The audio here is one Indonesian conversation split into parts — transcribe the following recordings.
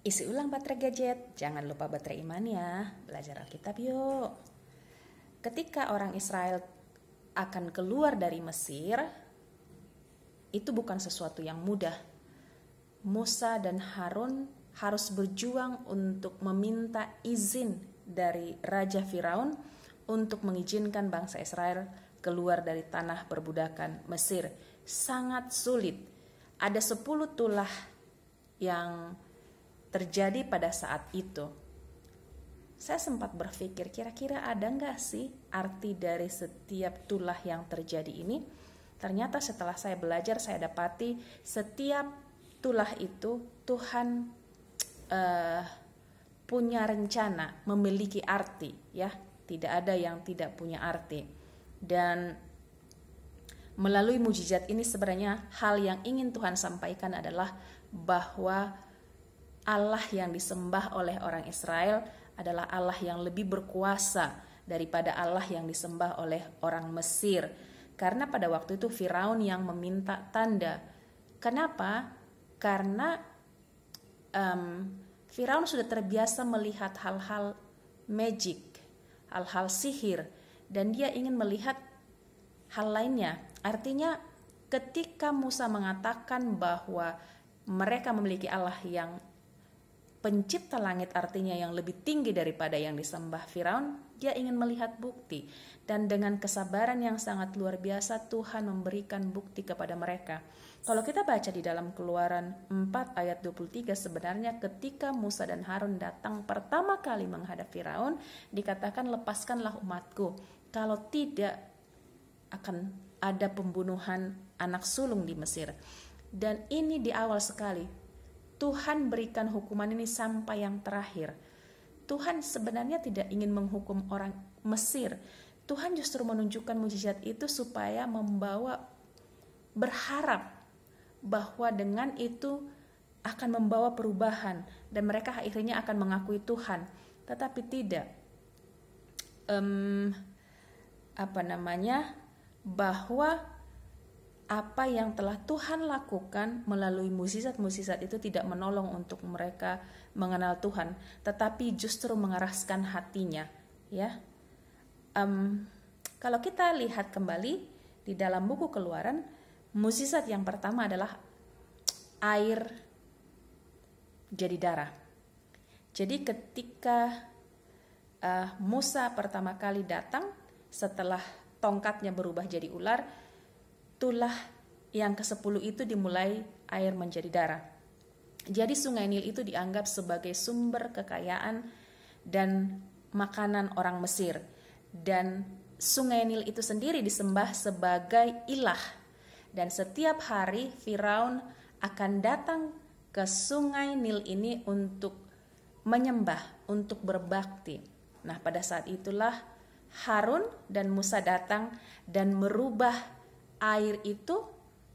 Isi ulang baterai gadget, jangan lupa baterai iman ya. Belajar Alkitab yuk. Ketika orang Israel akan keluar dari Mesir, itu bukan sesuatu yang mudah. Musa dan Harun harus berjuang untuk meminta izin dari Raja Firaun untuk mengizinkan bangsa Israel keluar dari tanah perbudakan Mesir. Sangat sulit. Ada 10 tulah yang terjadi pada saat itu. Saya sempat berpikir, kira-kira ada nggak sih arti dari setiap tulah yang terjadi ini? Ternyata setelah saya belajar, saya dapati setiap tulah itu Tuhan punya rencana, memiliki arti, ya. Tidak ada yang tidak punya arti. Dan melalui mujizat ini sebenarnya hal yang ingin Tuhan sampaikan adalah bahwa Allah yang disembah oleh orang Israel adalah Allah yang lebih berkuasa daripada Allah yang disembah oleh orang Mesir. Karena pada waktu itu Firaun yang meminta tanda. Kenapa? Karena Firaun sudah terbiasa melihat hal-hal magic, hal-hal sihir, dan dia ingin melihat hal lainnya. Artinya ketika Musa mengatakan bahwa mereka memiliki Allah yang pencipta langit, artinya yang lebih tinggi daripada yang disembah Firaun, dia ingin melihat bukti. Dan dengan kesabaran yang sangat luar biasa, Tuhan memberikan bukti kepada mereka. Kalau kita baca di dalam Keluaran 4 ayat 23, sebenarnya ketika Musa dan Harun datang pertama kali menghadap Firaun, dikatakan lepaskanlah umatku, kalau tidak akan ada pembunuhan anak sulung di Mesir. Dan ini di awal sekali. Tuhan berikan hukuman ini sampai yang terakhir. Tuhan sebenarnya tidak ingin menghukum orang Mesir. Tuhan justru menunjukkan mujizat itu supaya berharap bahwa dengan itu akan membawa perubahan dan mereka akhirnya akan mengakui Tuhan. Tetapi tidak. Bahwa apa yang telah Tuhan lakukan melalui mukjizat-mukjizat itu tidak menolong untuk mereka mengenal Tuhan, tetapi justru mengeraskan hatinya, ya. Kalau kita lihat kembali di dalam buku Keluaran, mukjizat yang pertama adalah air jadi darah. Jadi ketika Musa pertama kali datang, setelah tongkatnya berubah jadi ular, tulah yang ke-10 itu dimulai air menjadi darah. Jadi sungai Nil itu dianggap sebagai sumber kekayaan dan makanan orang Mesir. Dan sungai Nil itu sendiri disembah sebagai ilah. Dan setiap hari Firaun akan datang ke sungai Nil ini untuk menyembah, untuk berbakti. Nah, pada saat itulah Harun dan Musa datang dan merubah air itu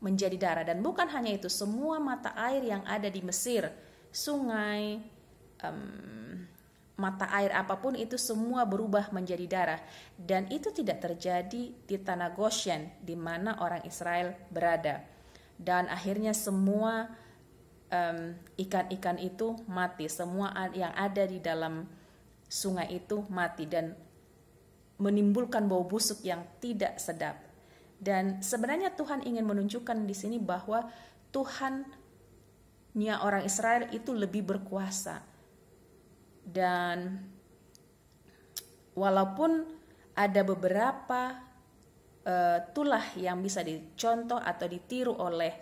menjadi darah. Dan bukan hanya itu, semua mata air yang ada di Mesir, sungai, mata air apapun itu semua berubah menjadi darah. Dan itu tidak terjadi di tanah Goshen di mana orang Israel berada. Dan akhirnya semua ikan-ikan itu mati, semua yang ada di dalam sungai itu mati dan menimbulkan bau busuk yang tidak sedap. Dan sebenarnya Tuhan ingin menunjukkan di sini bahwa Tuhannya orang Israel itu lebih berkuasa. Dan walaupun ada beberapa tulah yang bisa dicontoh atau ditiru oleh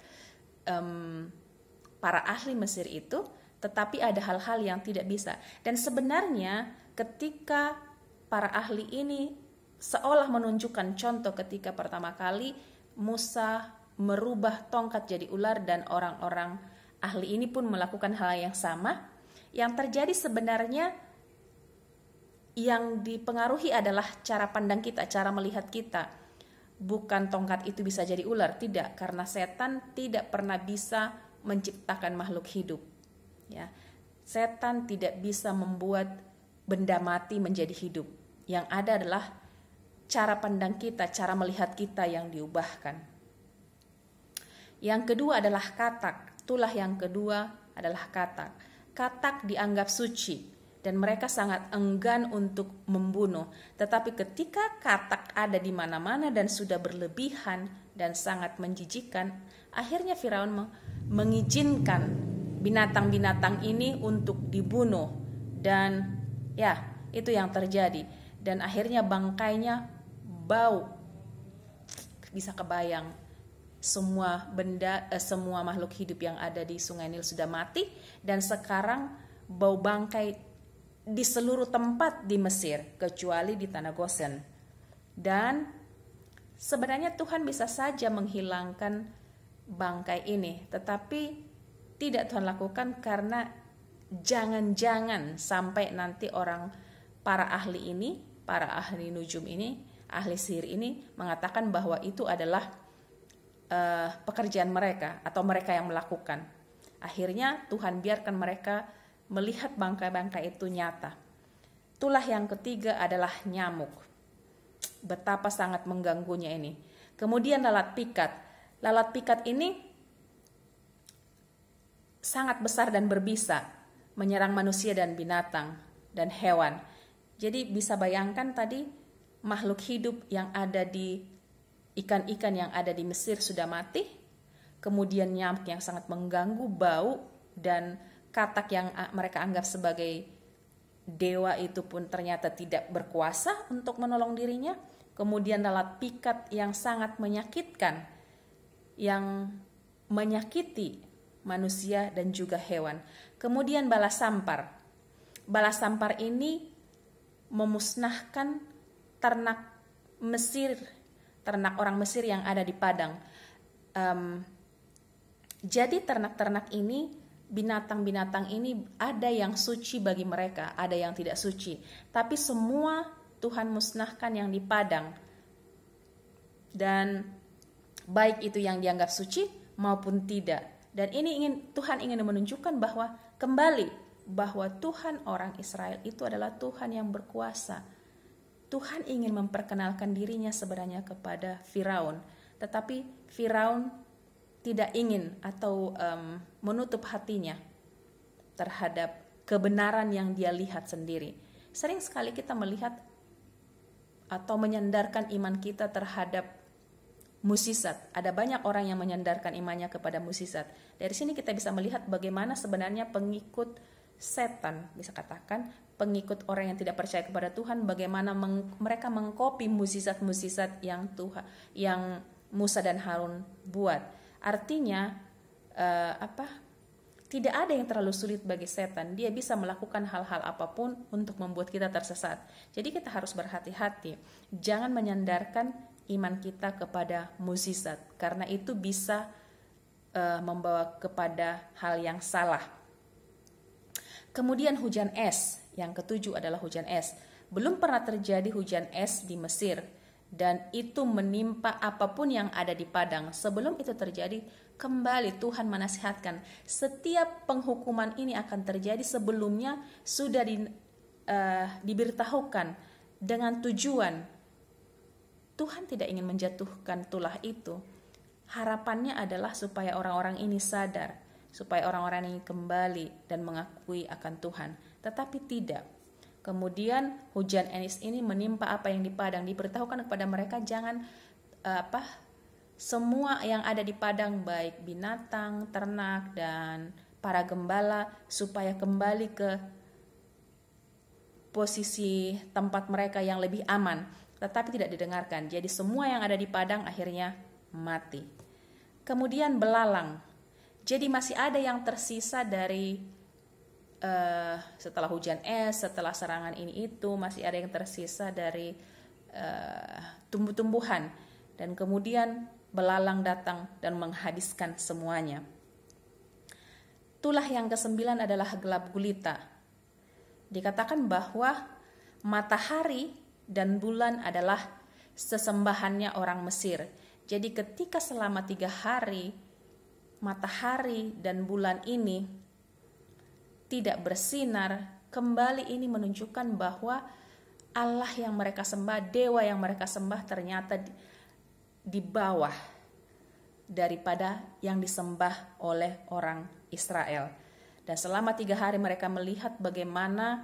para ahli Mesir itu, tetapi ada hal-hal yang tidak bisa. Dan sebenarnya ketika para ahli ini seolah menunjukkan contoh ketika pertama kali Musa merubah tongkat jadi ular dan orang-orang ahli ini pun melakukan hal yang sama. Yang terjadi sebenarnya yang dipengaruhi adalah cara pandang kita, cara melihat kita. Bukan tongkat itu bisa jadi ular, tidak, karena setan tidak pernah bisa menciptakan makhluk hidup. Ya. Setan tidak bisa membuat benda mati menjadi hidup. Yang ada adalah cara pandang kita, cara melihat kita yang diubahkan. Yang kedua adalah katak. Tulah yang kedua adalah katak. katak dianggap suci dan mereka sangat enggan untuk membunuh. Tetapi ketika katak ada di mana-mana dan sudah berlebihan dan sangat menjijikkan, akhirnya Firaun mengizinkan binatang-binatang ini untuk dibunuh. Dan ya, itu yang terjadi. Dan akhirnya bangkainya bau. Bisa kebayang, semua makhluk hidup yang ada di Sungai Nil sudah mati, dan sekarang bau bangkai di seluruh tempat di Mesir kecuali di tanah Gosen. Dan sebenarnya Tuhan bisa saja menghilangkan bangkai ini, tetapi tidak Tuhan lakukan karena jangan-jangan sampai nanti para ahli nujum ini, ahli sihir ini mengatakan bahwa itu adalah pekerjaan mereka atau mereka yang melakukan. Akhirnya Tuhan biarkan mereka melihat bangkai-bangkai itu nyata. Tulah yang ketiga adalah nyamuk. Betapa sangat mengganggunya ini. Kemudian lalat pikat. Lalat pikat ini sangat besar dan berbisa, menyerang manusia dan binatang dan hewan. Jadi bisa bayangkan tadi makhluk hidup yang ada di ikan-ikan yang ada di Mesir sudah mati. Kemudian nyamuk yang sangat mengganggu, bau, dan katak yang mereka anggap sebagai dewa itu pun ternyata tidak berkuasa untuk menolong dirinya. Kemudian lalat pikat yang sangat menyakitkan, yang menyakiti manusia dan juga hewan. Kemudian bala sampar. Bala sampar ini memusnahkan ternak Mesir, ternak orang Mesir yang ada di padang. Jadi ternak-ternak ini, binatang-binatang ini ada yang suci bagi mereka, ada yang tidak suci. Tapi semua Tuhan musnahkan yang di padang. Dan baik itu yang dianggap suci maupun tidak. Dan ini Tuhan ingin menunjukkan bahwa Tuhan orang Israel itu adalah Tuhan yang berkuasa. Tuhan ingin memperkenalkan dirinya sebenarnya kepada Firaun. Tetapi Firaun tidak ingin atau menutup hatinya terhadap kebenaran yang dia lihat sendiri. Sering sekali kita melihat atau menyandarkan iman kita terhadap mukjizat. Ada banyak orang yang menyandarkan imannya kepada mukjizat. Dari sini kita bisa melihat bagaimana sebenarnya pengikut setan, bisa katakan pengikut orang yang tidak percaya kepada Tuhan, bagaimana mereka mengkopi mukjizat-mukjizat yang Musa dan Harun buat. Artinya tidak ada yang terlalu sulit bagi setan. Dia bisa melakukan hal-hal apapun untuk membuat kita tersesat. Jadi kita harus berhati-hati. Jangan menyandarkan iman kita kepada mukjizat, karena itu bisa membawa kepada hal yang salah. Kemudian hujan es. Yang ketujuh adalah hujan es. Belum pernah terjadi hujan es di Mesir, dan itu menimpa apapun yang ada di padang. Sebelum itu terjadi, kembali Tuhan menasihatkan, setiap penghukuman ini akan terjadi sebelumnya sudah diberitahukan dengan tujuan. Tuhan tidak ingin menjatuhkan tulah itu. Harapannya adalah supaya orang-orang ini sadar, supaya orang-orang ini kembali dan mengakui akan Tuhan. Tetapi tidak. Kemudian hujan es ini menimpa apa yang di padang. Diberitahukan kepada mereka jangan semua yang ada di padang, baik binatang, ternak, dan para gembala, supaya kembali ke posisi tempat mereka yang lebih aman. Tetapi tidak didengarkan. Jadi semua yang ada di padang akhirnya mati. Kemudian belalang. Jadi masih ada yang tersisa dari setelah hujan es, setelah serangan ini itu, masih ada yang tersisa dari tumbuh-tumbuhan. Dan kemudian belalang datang dan menghabiskan semuanya. Tulah yang ke-9 adalah gelap gulita. Dikatakan bahwa matahari dan bulan adalah sesembahannya orang Mesir. Jadi ketika selama 3 hari matahari dan bulan ini tidak bersinar, kembali ini menunjukkan bahwa Allah yang mereka sembah, dewa yang mereka sembah ternyata di bawah daripada yang disembah oleh orang Israel. Dan selama 3 hari mereka melihat bagaimana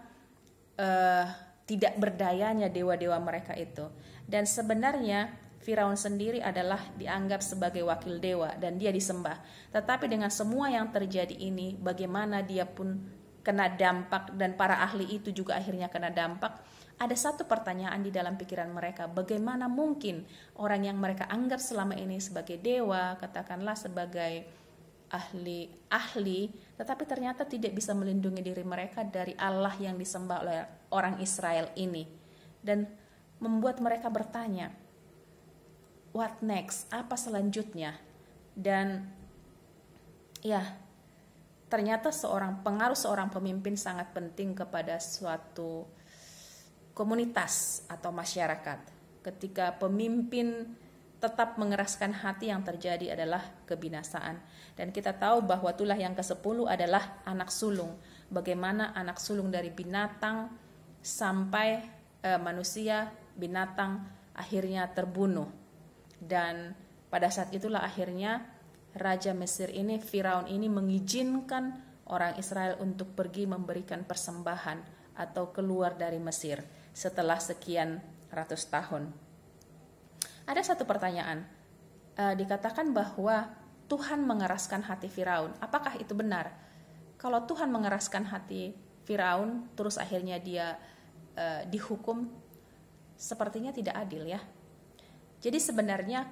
tidak berdayanya dewa-dewa mereka itu. Dan sebenarnya Firaun sendiri adalah dianggap sebagai wakil dewa dan dia disembah. Tetapi dengan semua yang terjadi ini, bagaimana dia pun kena dampak dan para ahli itu juga akhirnya kena dampak. Ada satu pertanyaan di dalam pikiran mereka, bagaimana mungkin orang yang mereka anggap selama ini sebagai dewa, katakanlah sebagai ahli, tetapi ternyata tidak bisa melindungi diri mereka dari Allah yang disembah oleh orang Israel ini. Dan membuat mereka bertanya, what next? Apa selanjutnya? Dan ya, ternyata pengaruh seorang pemimpin sangat penting kepada suatu komunitas atau masyarakat. Ketika pemimpin tetap mengeraskan hati, yang terjadi adalah kebinasaan. Dan kita tahu bahwa tulah yang ke-10 adalah anak sulung. Bagaimana anak sulung dari binatang sampai manusia, binatang akhirnya terbunuh. Dan pada saat itulah akhirnya Raja Mesir ini, Firaun ini, mengizinkan orang Israel untuk pergi memberikan persembahan atau keluar dari Mesir setelah sekian ratus tahun. Ada satu pertanyaan, dikatakan bahwa Tuhan mengeraskan hati Firaun. Apakah itu benar? Kalau Tuhan mengeraskan hati Firaun, terus akhirnya dia dihukum, sepertinya tidak adil ya. Jadi sebenarnya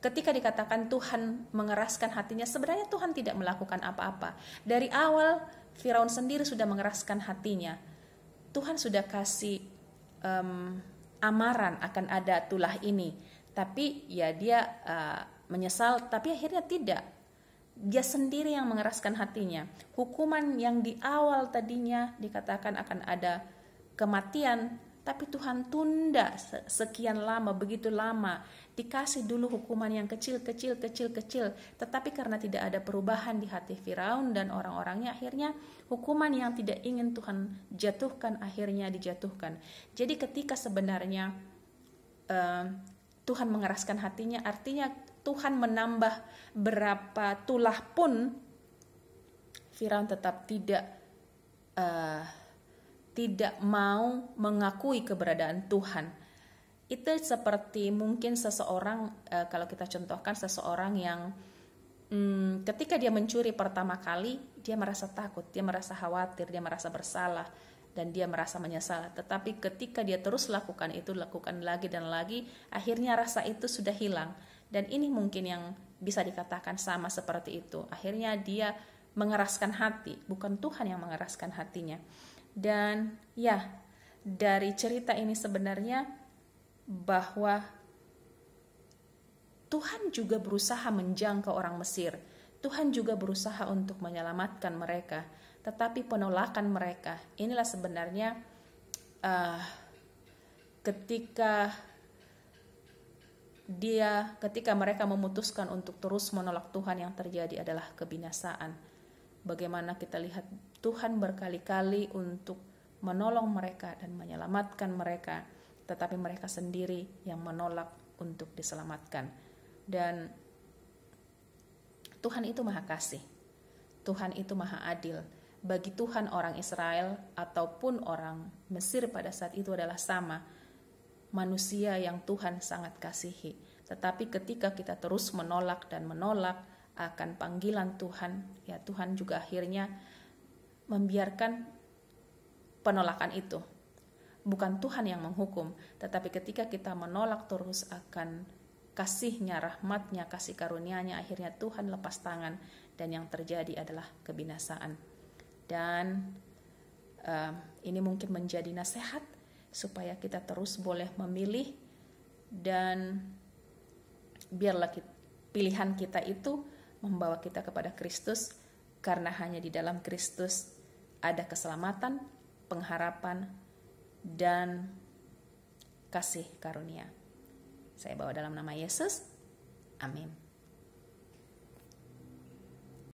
ketika dikatakan Tuhan mengeraskan hatinya, sebenarnya Tuhan tidak melakukan apa-apa. Dari awal Firaun sendiri sudah mengeraskan hatinya. Tuhan sudah kasih amaran akan ada tulah ini, tapi ya dia menyesal, tapi akhirnya tidak. Dia sendiri yang mengeraskan hatinya. Hukuman yang di awal tadinya dikatakan akan ada kematian, tapi Tuhan tunda sekian lama, begitu lama. Dikasih dulu hukuman yang kecil. Tetapi karena tidak ada perubahan di hati Firaun dan orang-orangnya, akhirnya hukuman yang tidak ingin Tuhan jatuhkan akhirnya dijatuhkan. Jadi ketika sebenarnya Tuhan mengeraskan hatinya, artinya Tuhan menambah berapa tulah pun, Firaun tetap tidak mau mengakui keberadaan Tuhan. Itu seperti mungkin seseorang, kalau kita contohkan seseorang yang ketika dia mencuri pertama kali, dia merasa takut, dia merasa khawatir, dia merasa bersalah, dan dia merasa menyesal. Tetapi ketika dia terus lakukan lagi dan lagi, akhirnya rasa itu sudah hilang. Dan ini mungkin yang bisa dikatakan sama seperti itu. Akhirnya dia mengeraskan hati, bukan Tuhan yang mengeraskan hatinya. Dan ya, dari cerita ini sebenarnya bahwa Tuhan juga berusaha menjangkau orang Mesir. Tuhan juga berusaha untuk menyelamatkan mereka. Tetapi penolakan mereka, inilah sebenarnya ketika mereka memutuskan untuk terus menolak Tuhan, yang terjadi adalah kebinasaan. Bagaimana kita lihat Tuhan berkali-kali untuk menolong mereka dan menyelamatkan mereka, tetapi mereka sendiri yang menolak untuk diselamatkan. Dan Tuhan itu maha kasih, Tuhan itu maha adil. Bagi Tuhan, orang Israel ataupun orang Mesir pada saat itu adalah sama, manusia yang Tuhan sangat kasihi. Tetapi ketika kita terus menolak akan panggilan Tuhan, ya Tuhan juga akhirnya membiarkan penolakan itu. Bukan Tuhan yang menghukum, tetapi ketika kita menolak terus akan kasih-Nya, rahmat-Nya, kasih karunia-Nya, akhirnya Tuhan lepas tangan dan yang terjadi adalah kebinasaan. Dan ini mungkin menjadi nasihat supaya kita terus boleh memilih, dan biarlah pilihan kita itu membawa kita kepada Kristus, karena hanya di dalam Kristus ada keselamatan, pengharapan, dan kasih karunia. Saya bawa dalam nama Yesus. Amin.